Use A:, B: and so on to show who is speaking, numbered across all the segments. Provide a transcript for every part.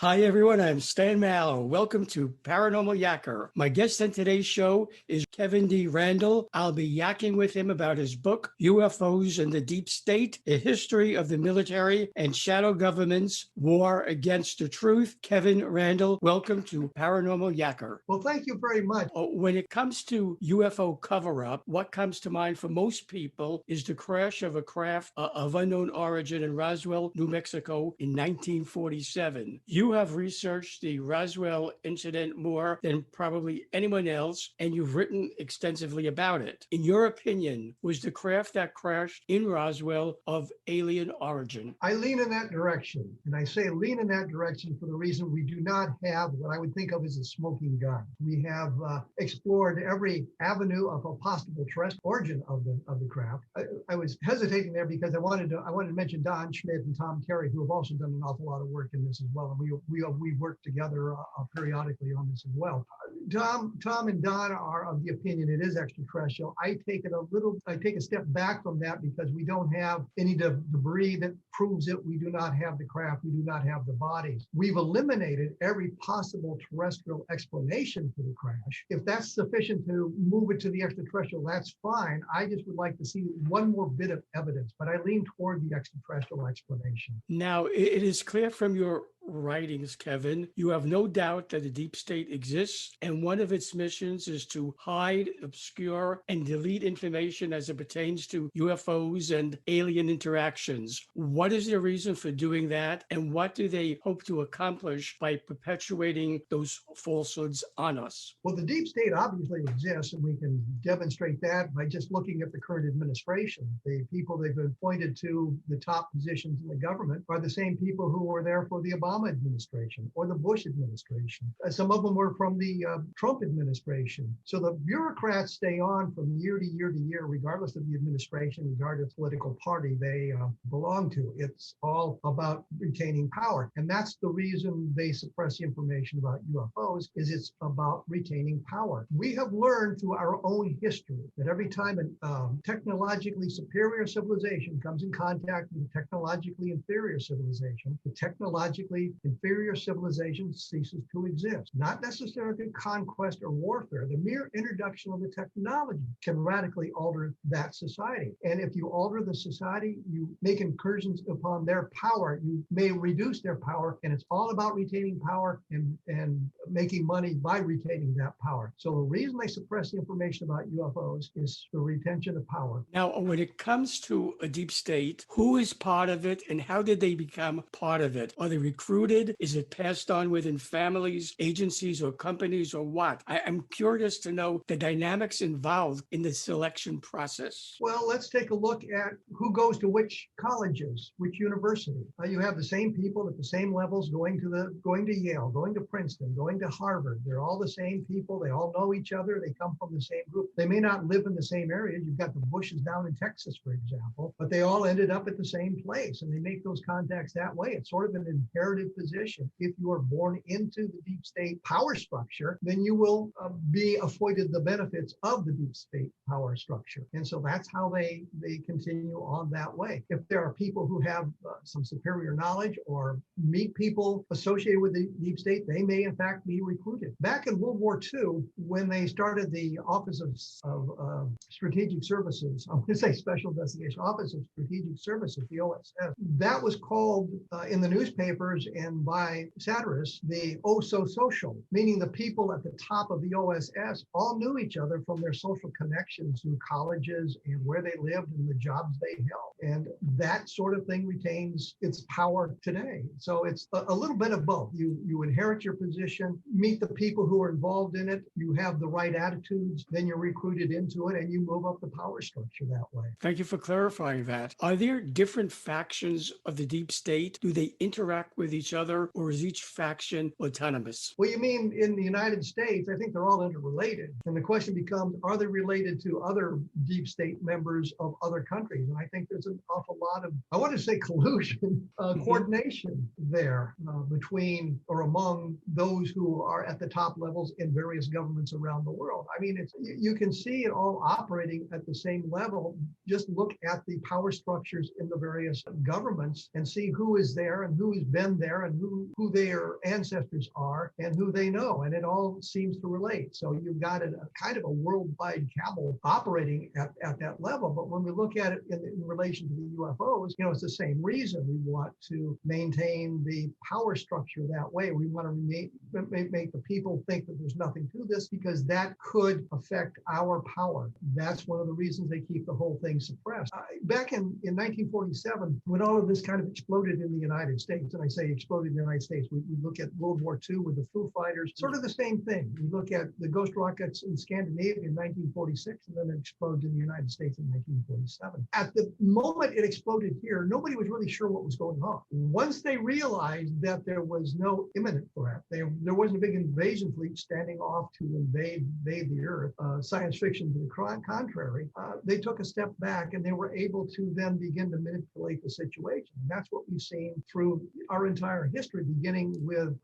A: Hi, everyone. I'm Stan Mallow. Welcome to Paranormal Yacker. My guest on today's show is Kevin D. Randle. I'll be yakking with him about his book, UFOs and the Deep State, A History of the Military and Shadow Government's War Against the Truth. Kevin Randle, welcome to Paranormal Yacker.
B: Well, thank you very much.
A: When it comes to UFO cover-up, what comes to mind for most people is the crash of a craft of unknown origin in Roswell, New Mexico in 1947. You have researched the Roswell incident more than probably anyone else, and you've written extensively about it. In your opinion, was the craft that crashed in Roswell of alien origin?
B: I lean in that direction, and I say lean in that direction for the reason we do not have what I would think of as a smoking gun. We have explored every avenue of a possible terrestrial origin of the craft. I was hesitating there because I wanted to mention Don Schmidt and Tom Carey, who have also done an awful lot of work in this as well, and we've worked together periodically on this as well. Tom and Don are of the opinion it is extraterrestrial. I take a step back from that because we don't have any debris that proves it. We do not have the craft. We do not have the bodies. We've eliminated every possible terrestrial explanation for the crash. If that's sufficient to move it to the extraterrestrial, that's fine. I just would like to see one more bit of evidence, but I lean toward the extraterrestrial explanation.
A: Now, it is clear from your writings, Kevin, you have no doubt that the deep state exists, and one of its missions is to hide, obscure, and delete information as it pertains to UFOs and alien interactions. What is the reason for doing that, and what do they hope to accomplish by perpetuating those falsehoods on us?
B: Well, the deep state obviously exists, and we can demonstrate that by just looking at the current administration. The people they've appointed to the top positions in the government are the same people who were there for the Obama administration or the Bush administration. Some of them were from the Trump administration. So the bureaucrats stay on from year to year to year, regardless of the administration, regardless of political party they belong to. It's all about retaining power. And that's the reason they suppress information about UFOs, is it's about retaining power. We have learned through our own history that every time a technologically superior civilization comes in contact with a technologically inferior civilization, the technologically inferior civilization ceases to exist. Not necessarily conquest or warfare. The mere introduction of the technology can radically alter that society. And if you alter the society, you make incursions upon their power, you may reduce their power, and it's all about retaining power and making money by retaining that power. So the reason they suppress the information about UFOs is the retention of power.
A: Now, when it comes to a deep state, who is part of it and how did they become part of it? Are they recruited? Is it passed on within families, agencies, or companies, or what? I'm curious to know the dynamics involved in the selection process.
B: Well, let's take a look at who goes to which colleges, which university. You have the same people at the same levels going to Yale, going to Princeton, going to Harvard. They're all the same people. They all know each other. They come from the same group. They may not live in the same area. You've got the Bushes down in Texas, for example, but they all ended up at the same place, and they make those contacts that way. It's sort of an inherited position. If you are born into the deep state power structure, then you will be afforded the benefits of the deep state power structure. And so that's how they continue on that way. If there are people who have some superior knowledge or meet people associated with the deep state, they may in fact be recruited. Back in World War II, when they started the Office of Strategic Services, I'm going to say Special Investigation Office of Strategic Services, the OSS, that was called in the newspapers and by satirists the oh-so-social, meaning the people at the top of the OSS all knew each other from their social connections through colleges and where they lived and the jobs they held. And that sort of thing retains its power today. So it's a little bit of both. You inherit your position, meet the people who are involved in it, you have the right attitudes, then you're recruited into it, and you move up the power structure that way.
A: Thank you for clarifying that. Are there different factions of the deep state? Do they interact with each other, or is each faction autonomous?
B: Well, you mean in the United States, I think they're all interrelated. And the question becomes, are they related to other deep state members of other countries? And I think there's an awful lot of, I want to say collusion, coordination there between or among those who are at the top levels in various governments around the world. I mean, you can see it all operating at the same level. Just look at the power structures in the various governments and see who is there and who has been there there and who their ancestors are and who they know. And it all seems to relate. So you've got a kind of a worldwide cabal operating at that level. But when we look at it in relation to the UFOs, it's the same reason. We want to maintain the power structure that way. We want to make the people think that there's nothing to this because that could affect our power. That's one of the reasons they keep the whole thing suppressed. Back in 1947, when all of this kind of exploded in the United States, and I say exploded in the United States, we look at World War II with the Foo Fighters, sort of the same thing. We look at the Ghost rockets in Scandinavia in 1946, and then it explodes in the United States in 1947. At the moment it exploded here, nobody was really sure what was going on. Once they realized that there was no imminent threat, there wasn't a big invasion fleet standing off to invade the Earth, science fiction to the contrary, they took a step back and they were able to then begin to manipulate the situation. And that's what we've seen through our entire history, beginning with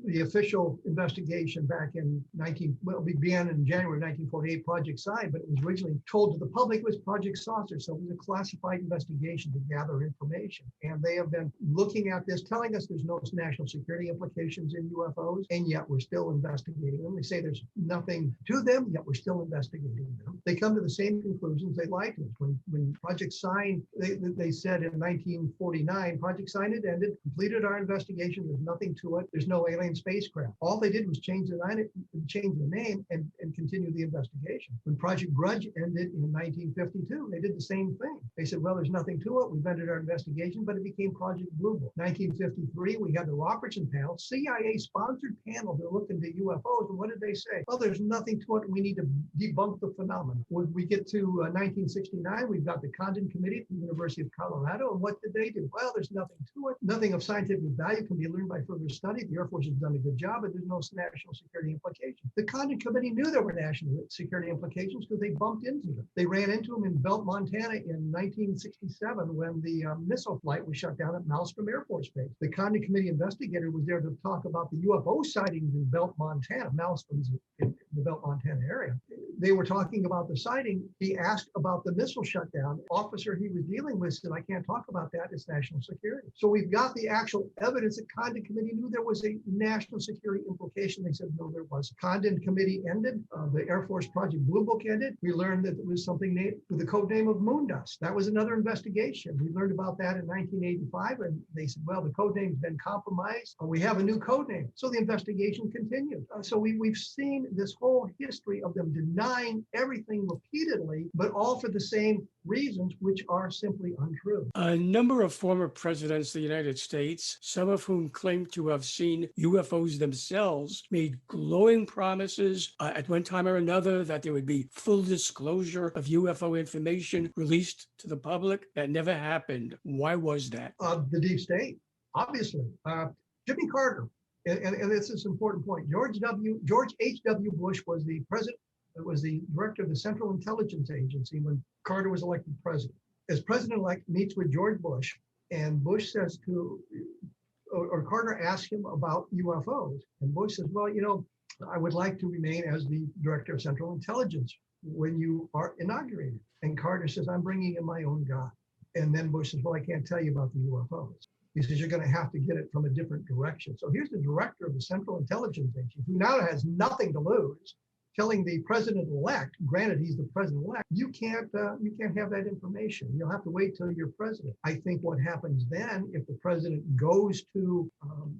B: the official investigation back in began in January 1948, Project Sign, but it was originally told to the public it was Project Saucer. So it was a classified investigation to gather information. And they have been looking at this, telling us there's no national security implications in UFOs, and yet we're still investigating them. They say there's nothing to them, yet we're still investigating them. They come to the same conclusions. They lied to us. When Project Sign, they said in 1949, Project Sign had ended, completed our investigation, there's nothing to it, there's no alien spacecraft. All they did was change the name and continue the investigation. When Project Grudge ended in 1952, they did the same thing. They said, well, there's nothing to it, we've ended our investigation, but it became Project Blue Book. 1953, we had the Robertson panel, CIA-sponsored panel, they're looking to UFOs, and what did they say? Well, there's nothing to it, we need to debunk the phenomenon. When we get to 1969, we've got the Condon Committee at the University of Colorado, and what did they do? Well, there's nothing to it. Nothing of scientific value can be learned by further study. The Air Force has done a good job, but there's no national security implications. The Condon Committee knew there were national security implications because they bumped into them. They ran into them in Belt, Montana in 1967 when the missile flight was shut down at Malmstrom Air Force Base. The Condon Committee investigator was there to talk about the UFO sightings in Belt, Montana. Malmstrom's in the Belt, Montana area. They were talking about the sighting. He asked about the missile shutdown. The officer he was dealing with said, I can't talk about that. It's national security. So we've got the actual evidence that Condon Committee knew there was a national security implication. They said, no, there was. Condon Committee ended. The Air Force Project Blue Book ended. We learned that it was something named with the code name of Moondust. That was another investigation. We learned about that in 1985, and they said, well, the code name's been compromised. We have a new code name. So the investigation continued. So we've seen this whole history of them denying everything repeatedly, but all for the same reasons, which are simply untrue.
A: A number of former presidents of the United States, some of whom claim to have seen UFOs themselves, made glowing promises at one time or another that there would be full disclosure of UFO information released to the public. That never happened. Why was that?
B: The deep state, obviously. Jimmy Carter, and this is an important point. George H.W. Bush was the president. It was the director of the Central Intelligence Agency when Carter was elected president. As president-elect meets with George Bush, and Bush says or Carter asks him about UFOs, and Bush says, well, I would like to remain as the director of Central Intelligence when you are inaugurated. And Carter says, I'm bringing in my own guy. And then Bush says, well, I can't tell you about the UFOs. He says, you're going to have to get it from a different direction. So here's the director of the Central Intelligence Agency, who now has nothing to lose, telling the president-elect, granted he's the president-elect, you can't have that information. You'll have to wait till you're president. I think what happens then, if the president goes to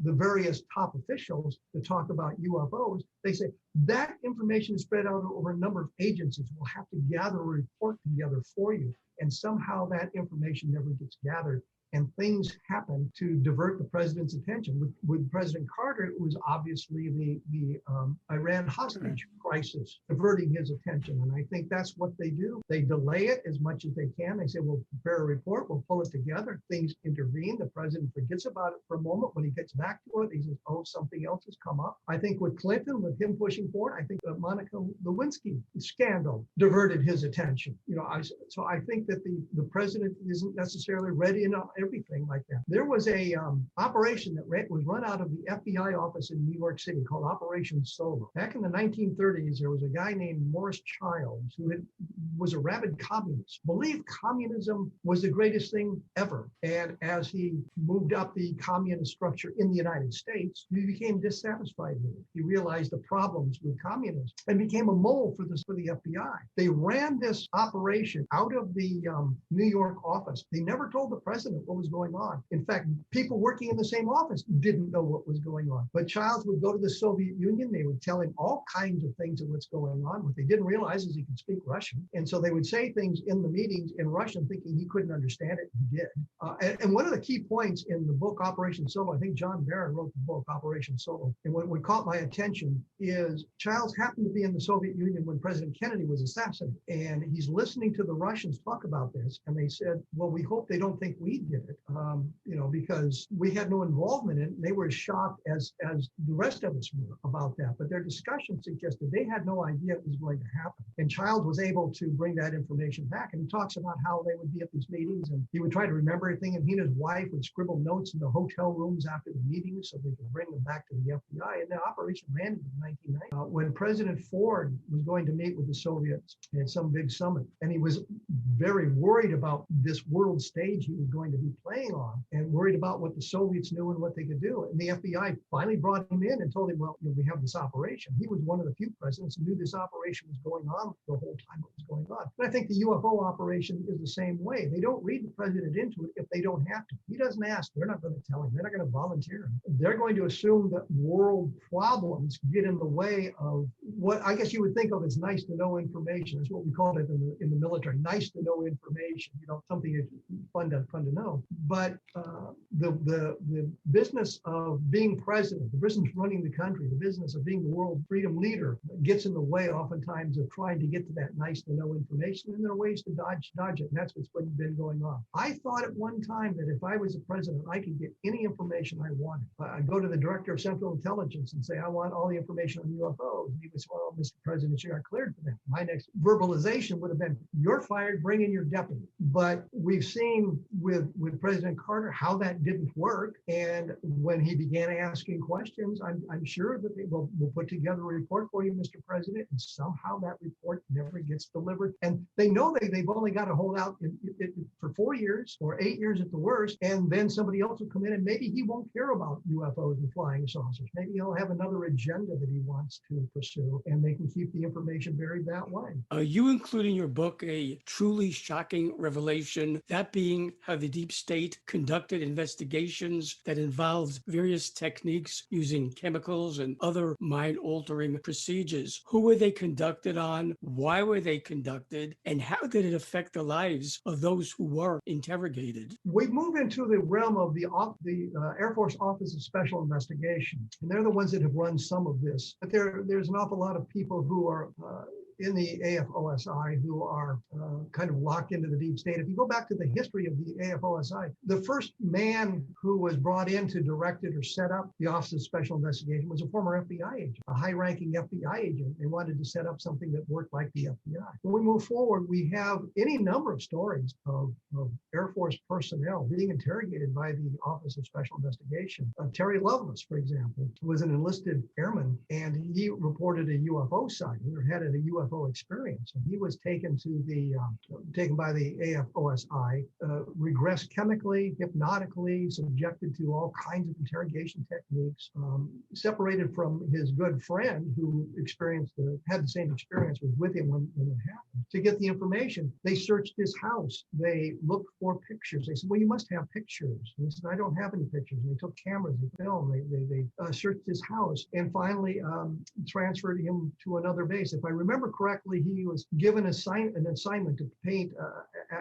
B: the various top officials to talk about UFOs, they say that information is spread out over a number of agencies. We'll have to gather a report together for you. And somehow that information never gets gathered. And things happen to divert the president's attention. With President Carter, it was obviously the Iran hostage crisis, diverting his attention. And I think that's what they do. They delay it as much as they can. They say, we'll prepare a report, we'll pull it together. Things intervene. The president forgets about it for a moment. When he gets back to it, he says, oh, something else has come up. I think with Clinton, with him pushing forward, I think the Monica Lewinsky scandal diverted his attention. So I think that the president isn't necessarily ready everything like that. There was a operation that was run out of the FBI office in New York City called Operation Solo. Back in the 1930s, there was a guy named Morris Childs who was a rabid communist, believed communism was the greatest thing ever. And as he moved up the communist structure in the United States, he became dissatisfied with it. He realized the problems with communism and became a mole for the FBI. They ran this operation out of the New York office. They never told the president what was going on. In fact, people working in the same office didn't know what was going on. But Childs would go to the Soviet Union. They would tell him all kinds of things of what's going on. What they didn't realize is he could speak Russian. And so they would say things in the meetings in Russian, thinking he couldn't understand it. He did. And one of the key points in the book Operation Solo, I think John Barron wrote the book Operation Solo. And what caught my attention is Childs happened to be in the Soviet Union when President Kennedy was assassinated. And he's listening to the Russians talk about this. And they said, well, we hope they don't think we did it, because we had no involvement in it. And they were as shocked as the rest of us were about that. But their discussion suggested they had no idea it was going to happen. And Childs was able to bring that information back. And he talks about how they would be at these meetings and he would try to remember everything. And he and his wife would scribble notes in the hotel rooms after the meetings so they could bring them back to the FBI. And the operation ran in 1990. When President Ford was going to meet with the Soviets at some big summit, and he was very worried about this world stage he was going to be playing on and worried about what the Soviets knew and what they could do. And the FBI finally brought him in and told him, well, we have this operation. He was one of the few presidents who knew this operation was going on the whole time it was going on. And I think the UFO operation is the same way. They don't read the president into it if they don't have to. He doesn't ask. They're not going to tell him. They're not going to volunteer. They're going to assume that world problems get in the way of what I guess you would think of as nice to know information. That's what we called it in the military. Nice to know information. Something that's fun to know. But the business of being president, the business of running the country, the business of being the world freedom leader gets in the way oftentimes of trying to get to that nice to know information. And there are ways to dodge it. And that's what's been going on. I thought at one time that if I was a president, I could get any information I wanted. I'd go to the director of Central Intelligence and say, I want all the information on UFOs. And he would say, well, Mr. President, you are cleared for that. My next verbalization would have been, you're fired, bring in your deputy. But we've seen with President Carter how that didn't work. And when he began asking questions, I'm sure that we'll put together a report for you, Mr. President, and somehow that report never gets delivered. And they know they've only got to hold out for 4 years or 8 years at the worst, and then somebody else will come in and maybe he won't care about UFOs and flying saucers. Maybe he'll have another agenda that he wants to pursue, and they can keep the information buried that way.
A: You include in your book a truly shocking revelation, that being how the deep state conducted investigations that involved various techniques using chemicals and other mind-altering procedures. Who were they conducted on? Why were they conducted? And how did it affect the lives of those who were interrogated?
B: We move into the realm of the Air Force Office of Special Investigation, and they're the ones that have run some of this. But there's an awful lot of people who are in the AFOSI who are kind of locked into the deep state. If you go back to the history of the AFOSI, the first man who was brought in to direct it or set up the Office of Special Investigation was a former FBI agent, a high-ranking FBI agent. They wanted to set up something that worked like the FBI. When we move forward, we have any number of stories of Air Force personnel being interrogated by the Office of Special Investigation. Terry Lovelace, for example, was an enlisted airman, and he reported a UFO sighting or had a UFO experience. And he was taken by the AFOSI, regressed chemically, hypnotically, subjected to all kinds of interrogation techniques, separated from his good friend who had the same experience, was with him when it happened. To get the information, they searched his house. They looked for pictures. They said, well, you must have pictures. And he said, I don't have any pictures. And they took cameras, they filmed, they searched his house, and finally transferred him to another base. If I remember correctly, he was given an assignment to paint,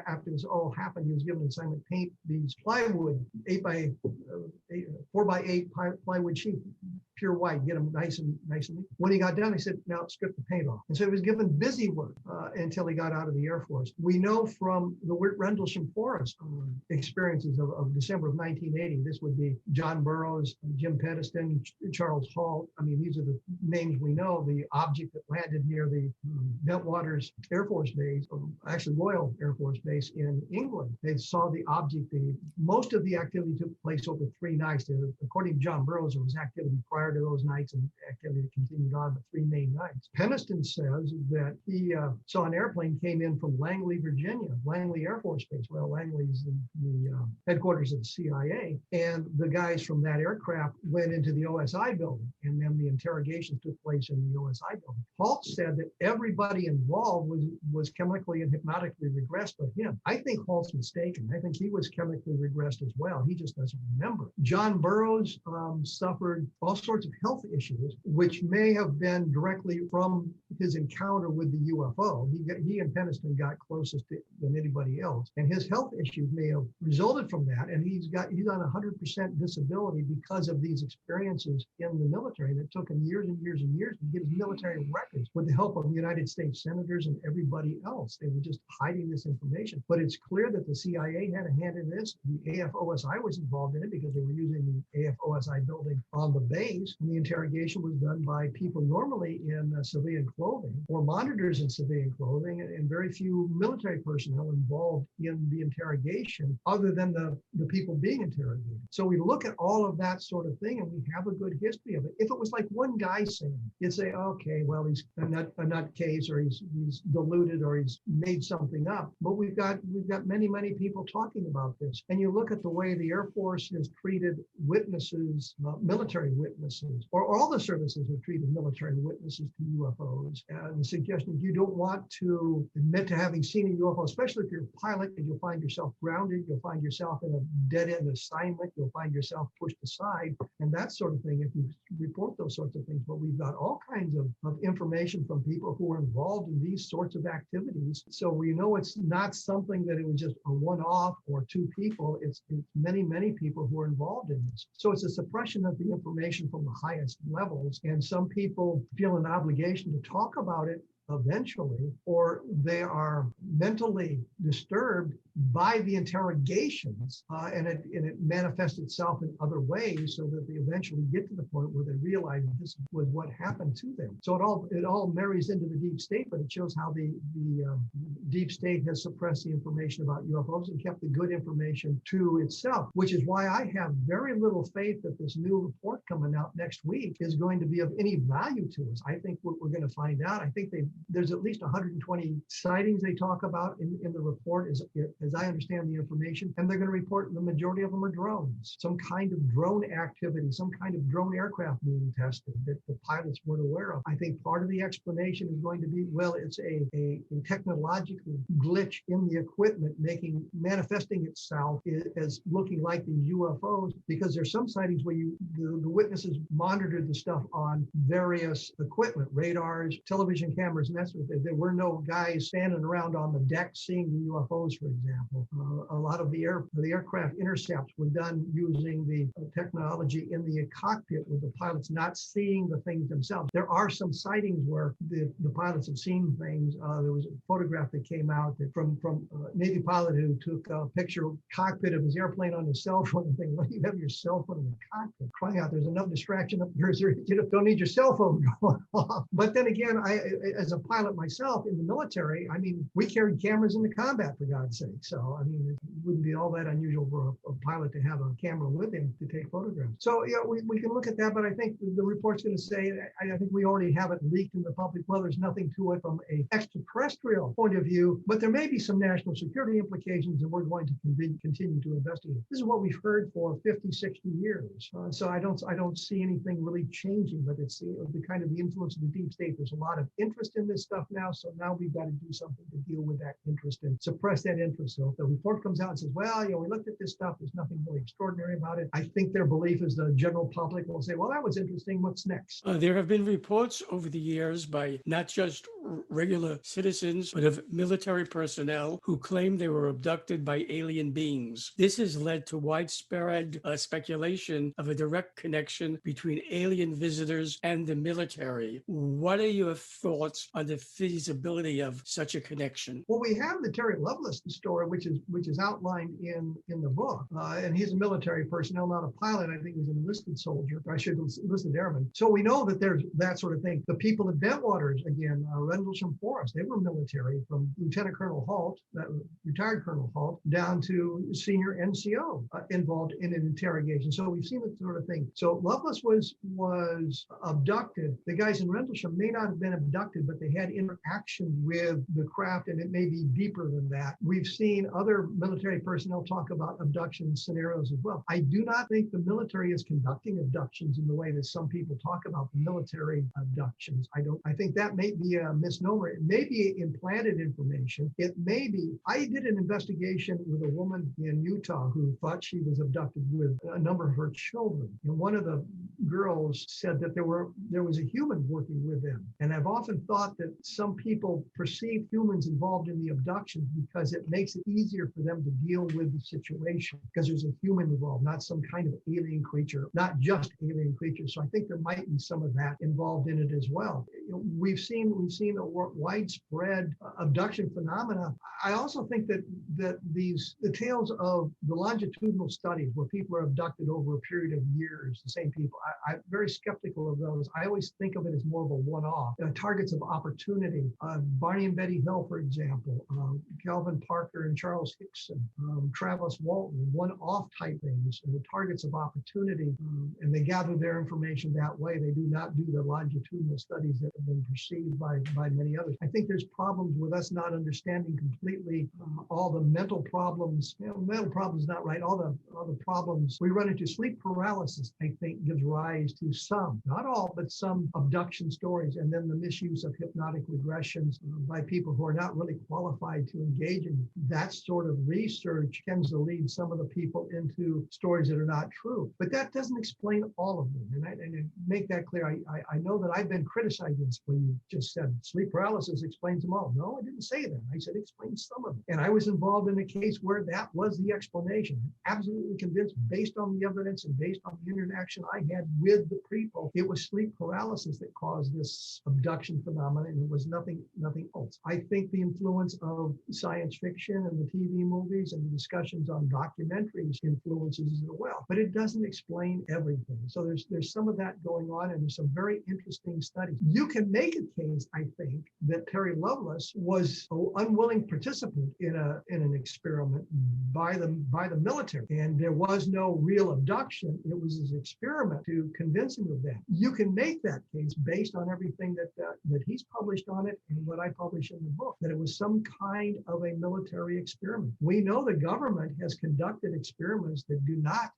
B: after this all happened, he was given an assignment to paint these plywood, 4x8 plywood sheet pure white, get them nice and when he got done, they said, now strip the paint off. And so he was given busy work until he got out of the Air Force. We know from the Rendlesham Forest experiences of December of 1980, this would be John Burroughs, Jim Pedeston, Charles Halt. I mean, these are the names we know. The object that landed near the Bentwaters Air Force Base, actually Royal Air Force Base in England. They saw the object. Most of the activity took place over 3 nights. According to John Burroughs, there was activity prior to those nights and activity that continued on the 3 main nights. Peniston says that he saw an airplane came in from Langley, Virginia, Langley Air Force Base. Well, Langley is the headquarters of the CIA. And the guys from that aircraft went into the OSI building, and then the interrogations took place in the OSI building. Halt said that everybody involved was chemically and hypnotically regressed but him. I think Halt's mistaken. I think he was chemically regressed as well. He just doesn't remember. John Burroughs suffered all sorts of health issues, which may have been directly from his encounter with the UFO. He and Peniston got closest than anybody else, and his health issues may have resulted from that. And he's on 100% disability because of these experiences in the military. And it took him years and years and years to get his military records with the help of the United States senators and everybody else. They were just hiding this information. But it's clear that the CIA had a hand in this. The AFOSI was involved in it because they were using the AFOSI building on the base. And the interrogation was done by people normally in civilian clothing or monitors in civilian clothing, and very few military personnel involved in the interrogation other than the people being interrogated. So we look at all of that sort of thing and we have a good history of it. If it was like one guy saying, you'd say, okay, well, he's a nutcase, or he's deluded, or he's made something up. But we've got many people talking about this. And you look at the way the Air Force has treated witnesses, military witnesses, or all the services have treated military witnesses to UFOs. And the suggestion, you don't want to admit to having seen a UFO, especially if you're a pilot, and you'll find yourself grounded, you'll find yourself in a dead-end assignment, you'll find yourself pushed aside, and that sort of thing if you report those sorts of things. But we've got all kinds of information from people who are involved in these sorts of activities. So we know it's not something that it was just a one-off or 2 people. It's many people who are involved in this. So it's a suppression of the information from the highest levels. And some people feel an obligation to talk about it eventually, or they are mentally disturbed by the interrogations, and it manifests itself in other ways, so that they eventually get to the point where they realize this was what happened to them. So it all marries into the deep state, but it shows how the deep state has suppressed the information about UFOs and kept the good information to itself, which is why I have very little faith that this new report coming out next week is going to be of any value to us. I think what we're going to find out, I think there's at least 120 sightings they talk about in the report, as I understand the information, and they're going to report the majority of them are drones, some kind of drone activity, some kind of drone aircraft being tested that the pilots weren't aware of. I think part of the explanation is going to be, well, it's a technological glitch in the equipment manifesting itself as looking like the UFOs, because there's some sightings where the witnesses monitored the stuff on various equipment, radars, television cameras, and that sort of thing. There were no guys standing around on the deck seeing the UFOs, for example. A lot of the aircraft intercepts were done using the technology in the cockpit, with the pilots not seeing the things themselves. There are some sightings where the pilots have seen things. There was a photograph that came out from a Navy pilot who took a picture of the cockpit of his airplane on his cell phone and think, well, you have your cell phone in the cockpit. Crying out, there's enough distraction up there. You don't need your cell phone going off. But then again, as a pilot myself in the military, I mean, we carried cameras into combat, for God's sake. So, I mean, it wouldn't be all that unusual for a pilot to have a camera with him to take photographs. So, yeah, we can look at that, but I think the report's going to say, I think we already have it leaked in the public. Well, there's nothing to it from an extraterrestrial point of view, but there may be some national security implications, and we're going to continue to investigate. This is what we've heard for 50, 60 years. So I don't see anything really changing, but it's the kind of the influence of the deep state. There's a lot of interest in this stuff now, so now we've got to do something to deal with that interest and suppress that interest. So if the report comes out and says, well, we looked at this stuff, there's nothing really extraordinary about it, I think their belief is the general public will say, well, that was interesting, what's next?
A: There have been reports over the years by not just regular citizens, but of military personnel who claim they were abducted by alien beings. This has led to widespread speculation of a direct connection between alien visitors and the military. What are your thoughts on the feasibility of such a connection?
B: Well, we have the Terry Lovelace story, which is outlined in the book, and he's a military personnel, not a pilot. I think he was an enlisted soldier, or I should enlisted airman. So we know that there's that sort of thing. The people at Bentwaters, again, Rendlesham Forest, they were military, from Lieutenant Colonel Halt, retired Colonel Halt, down to senior NCO involved in an interrogation. So we've seen that sort of thing. So Lovelace was abducted. The guys in Rendlesham may not have been abducted, but they had interaction with the craft, and it may be deeper than that. We've seen other military personnel talk about abduction scenarios as well. I do not think the military is conducting abductions in the way that some people talk about the military abductions. I think that may be a misnomer. It may be implanted information. It may be. I did an investigation with a woman in Utah who thought she was abducted with a number of her children. And one of the girls said that there was a human working with them. And I've often thought that some people perceive humans involved in the abduction because it makes it easier for them to deal with the situation, because there's a human involved, not some kind of alien creature, not just alien creatures. So I think there might be some of that involved in it as well. We've seen a widespread abduction phenomena. I also think that the tales of the longitudinal studies where people are abducted over a period of years, the same people, I'm very skeptical of those. I always think of it as more of a one-off. Targets of opportunity. Barney and Betty Hill, for example, Calvin Parker and Charles Hickson, Travis Walton, one-off type things, and the targets of opportunity, and they gather their information that way. They do not do the longitudinal studies that have been perceived by many others. I think there's problems with us not understanding completely all the mental problems. Mental problems not right. All the problems we run into. Sleep paralysis, I think, gives rise to some, not all, but some abduction stories, and then the misuse of hypnotic regressions by people who are not really qualified to engage in that sort of research tends to lead some of the people into stories that are not true. But that doesn't explain all of them. And to make that clear, I know that I've been criticized when you just said sleep paralysis explains them all. No, I didn't say that. I said explain some of them. And I was involved in a case where that was the explanation. Absolutely convinced, based on the evidence and based on the interaction I had with the people, it was sleep paralysis that caused this abduction phenomenon, and it was nothing else. I think the influence of science fiction and the TV movies and the discussions on documentaries influences as well, but it doesn't explain everything. So there's some of that going on, and there's some very interesting studies. You can make a case, I think, that Terry Lovelace was an unwilling participant in an experiment by the military, and there was no real abduction. It was his experiment to convince him of that. You can make that case based on everything that he's published on it and what I publish in the book, that it was some kind of a military experiment. We know the government has conducted experiments that do not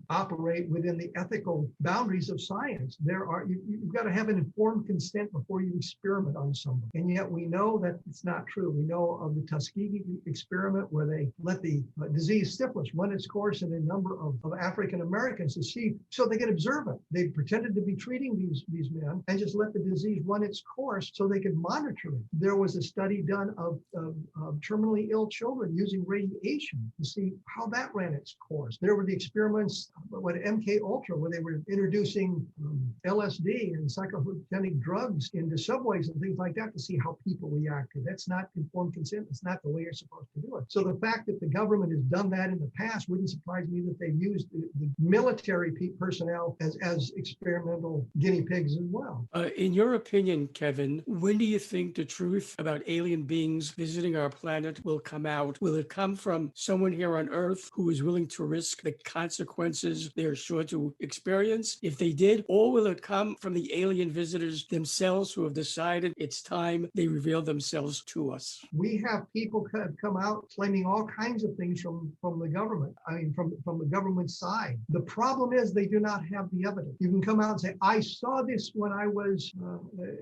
B: operate within the ethical boundaries of science. You've got to have an informed consent before you experiment on someone. And yet we know that it's not true. We know of the Tuskegee experiment where they let the disease syphilis run its course in a number of African Americans to see, so they could observe it. They pretended to be treating these men and just let the disease run its course so they could monitor it. There was a study done of terminally ill children using radiation to see how that ran its course. There were the experiments with MK Ultra where they were introducing LSD and psychogenic drugs into subways and things like that to see how people reacted. That's not informed consent. It's not the way you're supposed to do it. So the fact that the government has done that in the past wouldn't surprise me that they've used the military personnel as experimental guinea pigs as well.
A: In your opinion, Kevin, when do you think the truth about alien beings visiting our planet will come out? Will it come from someone here on Earth who is willing to risk the consequences they're sure to experience if they did? Or will it come from the alien visitors themselves who have decided it's time they reveal themselves to us?
B: We have people have come out claiming all kinds of things from the government. I mean, from the government side. The problem is they do not have the evidence. You can come out and say, I saw this when I was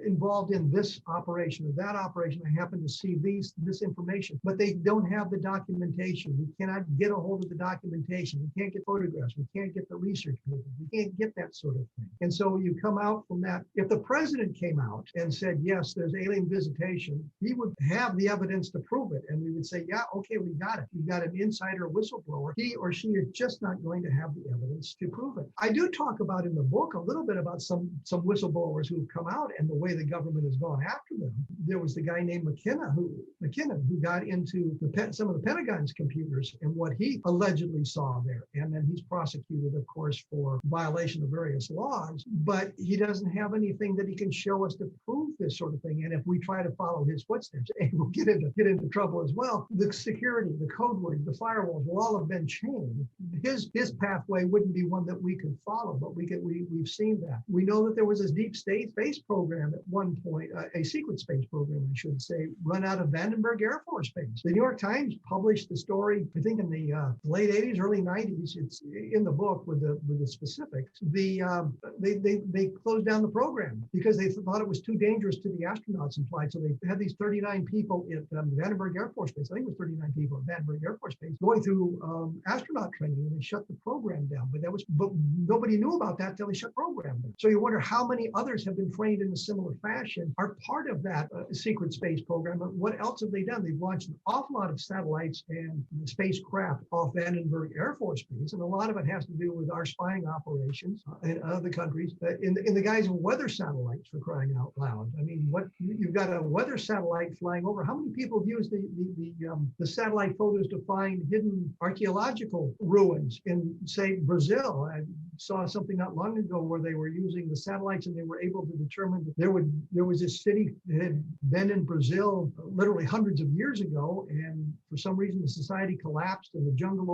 B: involved in in this operation or that operation. I happen to see this information, but they don't have the documentation. We cannot get a hold of the documentation. We can't get photographs. We can't get the research papers. We can't get that sort of thing. And so you come out from that. If the president came out and said, yes, there's alien visitation, he would have the evidence to prove it. And we would say, yeah, okay, we got it. We've got an insider whistleblower. He or she is just not going to have the evidence to prove it. I do talk about in the book a little bit about some whistleblowers who've come out and the way the government has gone after them. There was the guy named McKinnon who got into some of the Pentagon's computers and what he allegedly saw there. And then he's prosecuted, of course, for violation of various laws, but he doesn't have anything that he can show us to prove this sort of thing. And if we try to follow his footsteps, we'll get into trouble as well. The security, the code word, the firewalls will all have been changed. His pathway wouldn't be one that we could follow, but we've seen that. We know that there was this deep space program at one point, a secret space program, I should say, run out of Vandenberg Air Force Base. The New York Times published the story, I think in the late 80s, early 90s. It's in the book with the specifics. They closed down the program because they thought it was too dangerous to the astronauts in flight. So they had these 39 people at Vandenberg Air Force Base. I think it was 39 people at Vandenberg Air Force Base going through astronaut training, and they shut the program down. But nobody knew about that till they shut the program down. So you wonder how many others have been trained in a similar fashion, are part of that secret space program. But what else have they done? They've launched an awful lot of satellites and spacecraft off Vandenberg Air Force Base, and a lot of it has to do with our spying operations in other countries. In the guise of weather satellites, for crying out loud. I mean, what you've got a weather satellite flying over. How many people have used the satellite photos to find hidden archaeological ruins in, say, Brazil? I saw something not long ago where they were using the satellites and they were able to determine that there was a city that had been in Brazil literally hundreds of years ago, and for some reason the society collapsed and the jungle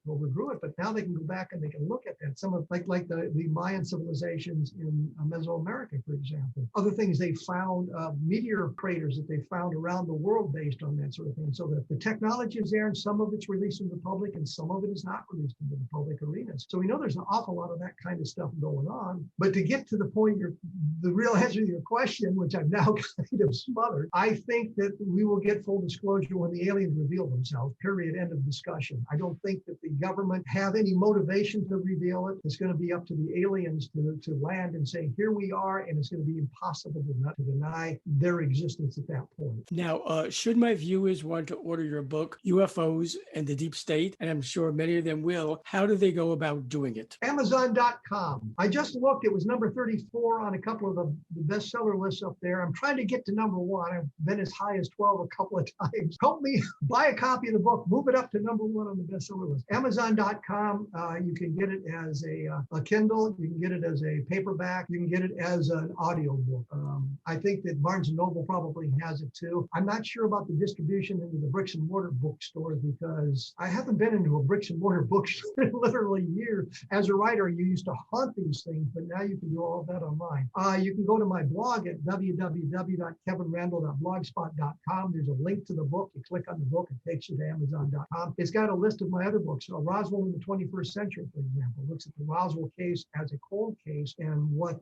B: overgrew it. But now they can go back and they can look at that. Some of like the Mayan civilizations in Mesoamerica, for example. Other things they found, meteor craters that they found around the world based on that sort of thing. So the technology is there, and some of it's released into the public, and some of it is not released into the public arenas. So we know there's an awful lot of that kind of stuff going on. But to get to the point, the real answer to your question, which I've now kind of smothered, I think that we will get full disclosure when the aliens reveal themselves, period, end of discussion. I don't think that the government have any motivation to reveal it. It's going to be up to the aliens to land and say, here we are, and it's going to be impossible to deny their existence at that point.
A: Now, should my viewers want to order your book, UFOs and the Deep State, and I'm sure many of them will, how do they go about doing it?
B: Amazon.com. I just looked, it was number 34 on a couple of the bestseller lists up there. I'm trying to get to number 1. I've been as high as 12 a couple of times. Help me buy a copy of the book, move it up to number 1 on the bestseller list. Amazon.com, you can get it as a Kindle, you can get it as a paperback, you can get it as an audio book. I think that Barnes & Noble probably has it too. I'm not sure about the distribution into the bricks and mortar bookstores because I haven't been into a bricks and mortar bookstore in literally years. As a writer, you used to haunt these things, but now you can do all of that online. You can go to my blog at www.kevinrandle.blogspot.com. There's a link to the book. You click on the book, it takes you to Amazon.com. It's got a list of my other books. Roswell in the 21st Century, for example, looks at the Roswell case as a cold case and what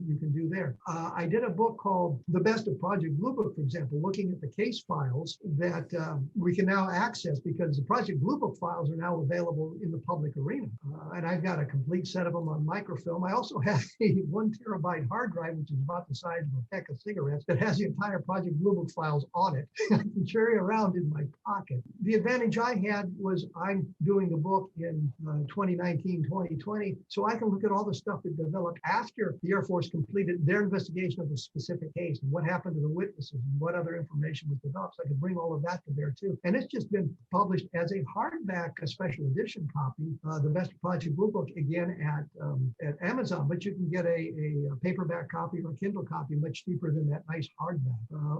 B: you can do there. I did a book called The Best of Project Blue Book, for example, looking at the case files that we can now access because the Project Blue Book files are now available in the public arena. And I've got a complete set of them on microfilm. I also have a 1 terabyte hard drive, which is about the size of a pack of cigarettes, that has the entire Project Blue Book files on it. I can carry around in my pocket. The advantage I had was I'm doing the book in 2019, 2020, so I can look at all the stuff that developed after the Air Force completed their investigation of a specific case and what happened to the witnesses and what other information was developed. So I can bring all of that to bear too. And it's just been published as a hardback, a special edition copy, The Best of Project Blue Book, again at Amazon, but you can get a paperback copy or a Kindle copy much cheaper than that nice hardback.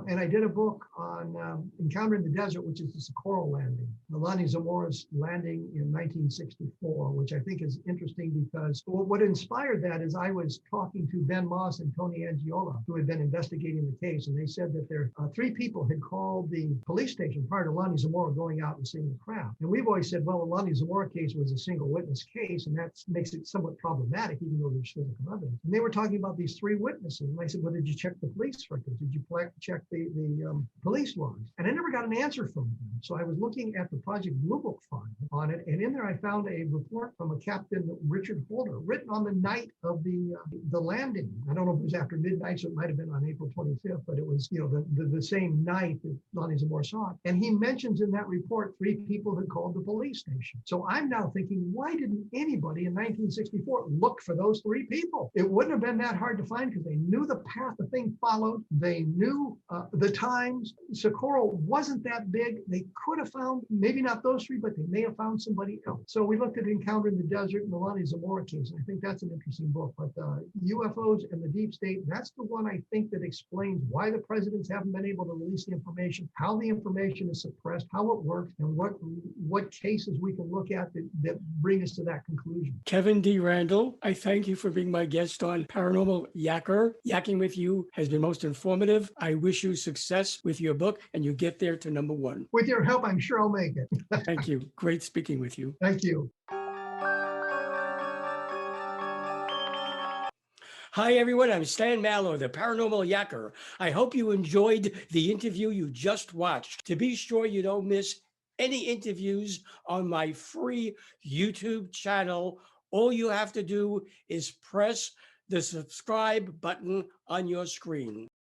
B: And I did a book on Encounter in the Desert, which is the Socorro landing, Lonnie Zamora's landing in 1964, which I think is interesting because what inspired that is I was talking to Ben Moss and Tony Angiola, who had been investigating the case, and they said that there 3 people had called the police station prior to Lonnie Zamora going out and seeing the craft. And we've always said, well, the Lonnie Zamora case was a single witness case, and that makes it somewhat problematic, even though there's physical evidence. And they were talking about these 3 witnesses. And I said, well, did you check the police records? Did you check the police logs? And I never got an answer from them. So I was looking at the Project Blue Book file on it, and in there I found a report from a Captain Richard Holder, written on the night of the landing. I don't know if it was after midnight, so it might have been on April 25th, but it was, you know, the same night that Lonnie Zamora saw it. And he mentions in that report 3 people had called the police station. So I'm now thinking, why didn't anybody in 1964 look for those 3 people? It wouldn't have been that hard to find because they knew the path the thing followed. They knew the times. Socorro wasn't that big. They could have found, maybe not those 3, but they may have found somebody else. So we looked at Encounter in the Desert and the Lonnie Zamora case, and I think that's an interesting book. But UFOs and the deep state, that's the one I think that explains why the presidents haven't been able to release the information, how the information is suppressed, how it works, and what cases we can look at that bring us to that conclusion.
A: Kevin D. Randall, I thank you for being my guest on Paranormal Yacker. Yakking with you has been most informative. I wish you success with your book and you get there to #1.
B: With your help, I'm sure I'll make it.
A: Thank you. Great speaking with you.
B: Thank you.
A: Hi, everyone. I'm Stan Mallow, the Paranormal Yacker. I hope you enjoyed the interview you just watched. To be sure you don't miss any interviews on my free YouTube channel, all you have to do is press the subscribe button on your screen.